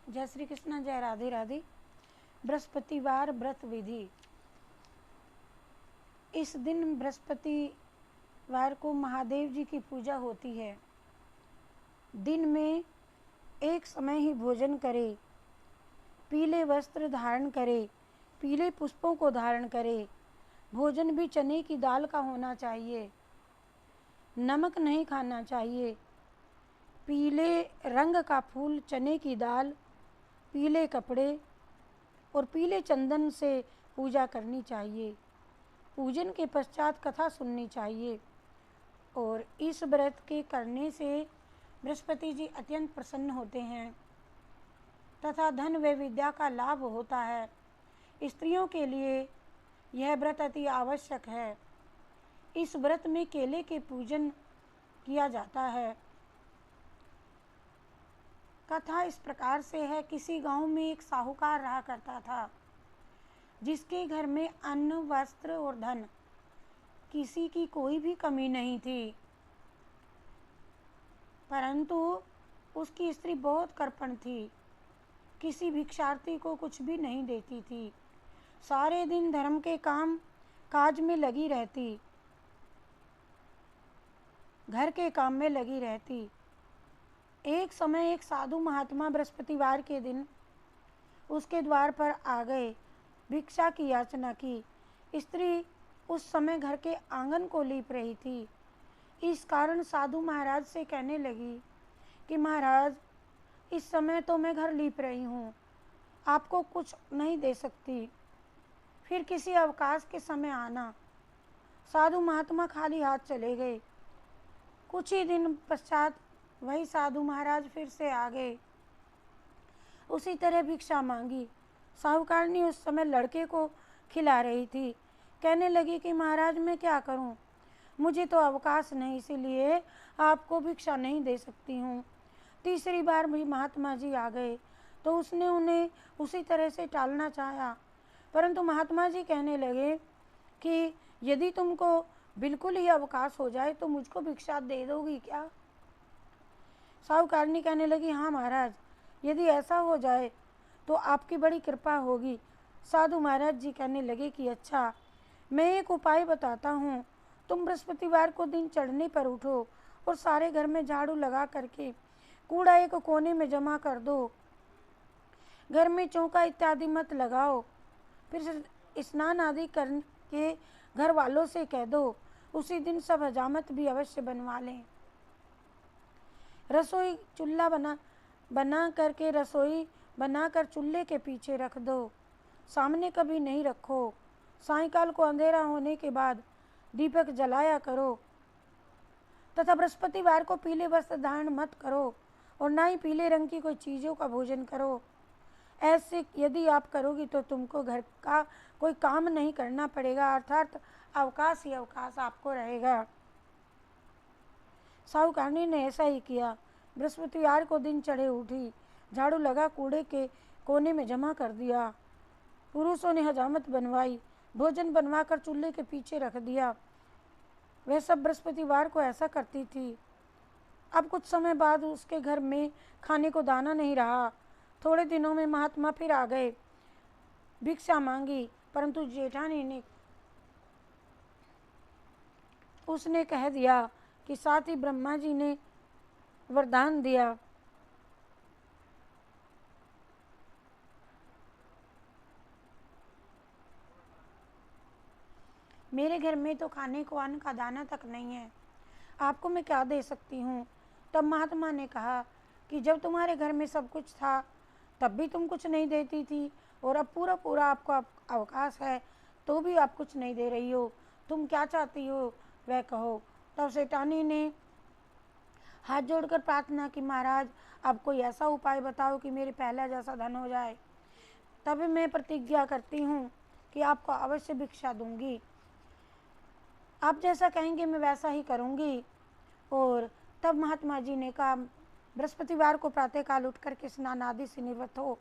जय श्री कृष्ण, जय राधे राधे। बृहस्पतिवार व्रत विधि। इस दिन बृहस्पतिवार को महादेव जी की पूजा होती है। दिन में एक समय ही भोजन करे, पीले वस्त्र धारण करे, पीले पुष्पों को धारण करे। भोजन भी चने की दाल का होना चाहिए, नमक नहीं खाना चाहिए। पीले रंग का फूल, चने की दाल, पीले कपड़े और पीले चंदन से पूजा करनी चाहिए। पूजन के पश्चात कथा सुननी चाहिए और इस व्रत के करने से बृहस्पति जी अत्यंत प्रसन्न होते हैं तथा धन व विद्या का लाभ होता है। स्त्रियों के लिए यह व्रत अति आवश्यक है। इस व्रत में केले के पूजन किया जाता है। कथा इस प्रकार से है। किसी गांव में एक साहूकार रहा करता था, जिसके घर में अन्न, वस्त्र और धन किसी की कोई भी कमी नहीं थी, परंतु उसकी स्त्री बहुत कृपण थी। किसी भिक्षार्थी को कुछ भी नहीं देती थी। सारे दिन धर्म के काम काज में लगी रहती, घर के काम में लगी रहती। एक समय एक साधु महात्मा बृहस्पतिवार के दिन उसके द्वार पर आ गए, भिक्षा की याचना की। स्त्री उस समय घर के आंगन को लीप रही थी। इस कारण साधु महाराज से कहने लगी कि महाराज, इस समय तो मैं घर लीप रही हूँ, आपको कुछ नहीं दे सकती, फिर किसी अवकाश के समय आना। साधु महात्मा खाली हाथ चले गए। कुछ ही दिन पश्चात वही साधु महाराज फिर से आ गए। उसी तरह भिक्षा मांगी। साहूकारनी उस समय लड़के को खिला रही थी। कहने लगी कि महाराज, मैं क्या करूं, मुझे तो अवकाश नहीं, इसीलिए आपको भिक्षा नहीं दे सकती हूं। तीसरी बार भी महात्मा जी आ गए तो उसने उन्हें उसी तरह से टालना चाहा, परंतु महात्मा जी कहने लगे कि यदि तुमको बिल्कुल ही अवकाश हो जाए तो मुझको भिक्षा दे दोगी क्या? साहूकारनी कहने लगी, हाँ महाराज, यदि ऐसा हो जाए तो आपकी बड़ी कृपा होगी। साधु महाराज जी कहने लगे कि अच्छा, मैं एक उपाय बताता हूँ। तुम बृहस्पतिवार को दिन चढ़ने पर उठो और सारे घर में झाड़ू लगा करके कूड़ा एक कोने में जमा कर दो। घर में चौका इत्यादि मत लगाओ। फिर स्नान आदि करके घर वालों से कह दो उसी दिन सब हजामत भी अवश्य बनवा लें। रसोई चूल्हा बना करके रसोई बनाकर चूल्हे के पीछे रख दो, सामने कभी नहीं रखो। सायंकाल को अंधेरा होने के बाद दीपक जलाया करो तथा बृहस्पतिवार को पीले वस्त्र धारण मत करो और ना ही पीले रंग की कोई चीज़ों का भोजन करो। ऐसे यदि आप करोगी तो तुमको घर का कोई काम नहीं करना पड़ेगा, अर्थात अवकाश ही अवकाश आपको रहेगा। साहूकारनी ने ऐसा ही किया। बृहस्पतिवार को दिन चढ़े उठी, झाड़ू लगा कूड़े के कोने में जमा कर दिया। पुरुषों ने हजामत बनवाई, भोजन बनवाकर चूल्हे के पीछे रख दिया। वह सब बृहस्पतिवार को ऐसा करती थी। अब कुछ समय बाद उसके घर में खाने को दाना नहीं रहा। थोड़े दिनों में महात्मा फिर आ गए, भिक्षा मांगी, परंतु जेठानी ने उसने कह दिया कि साथ ही ब्रह्मा जी ने वरदान दिया। मेरे घर में तो खाने को अन्न का दाना तक नहीं है, आपको मैं क्या दे सकती हूँ? तब महात्मा ने कहा कि जब तुम्हारे घर में सब कुछ था तब भी तुम कुछ नहीं देती थी और अब पूरा पूरा आपको अवकाश है तो भी आप कुछ नहीं दे रही हो। तुम क्या चाहती हो वह कहो। तब सेठानी ने हाथ जोड़कर प्रार्थना की, महाराज अब कोई ऐसा उपाय बताओ कि मेरे पहले जैसा धन हो जाए, तभी मैं प्रतिज्ञा करती हूँ कि आपको अवश्य भिक्षा दूंगी। आप जैसा कहेंगे मैं वैसा ही करूँगी। और तब महात्मा जी ने कहा, बृहस्पतिवार को प्रातःकाल उठ कर के स्नान आदि से निवृत्त हो,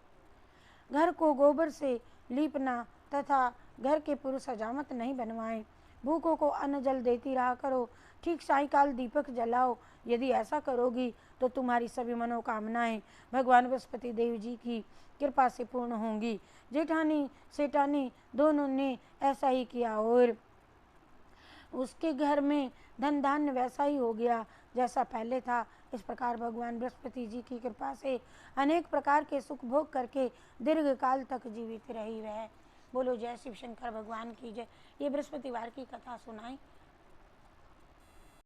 घर को गोबर से लीपना तथा घर के पुरुष हजामत नहीं बनवाएं। भूखों को अन्न जल देती रहा करो। ठीक सायंकाल दीपक जलाओ। यदि ऐसा करोगी तो तुम्हारी सभी मनोकामनाएं भगवान बृहस्पति देव जी की कृपा से पूर्ण होंगी। जेठानी सेठानी दोनों ने ऐसा ही किया और उसके घर में धन धान्य वैसा ही हो गया जैसा पहले था। इस प्रकार भगवान बृहस्पति जी की कृपा से अनेक प्रकार के सुख भोग करके दीर्घ काल तक जीवित रही वह। बोलो जय शिव शंकर भगवान की जय। ये बृहस्पतिवार की कथा सुनाई।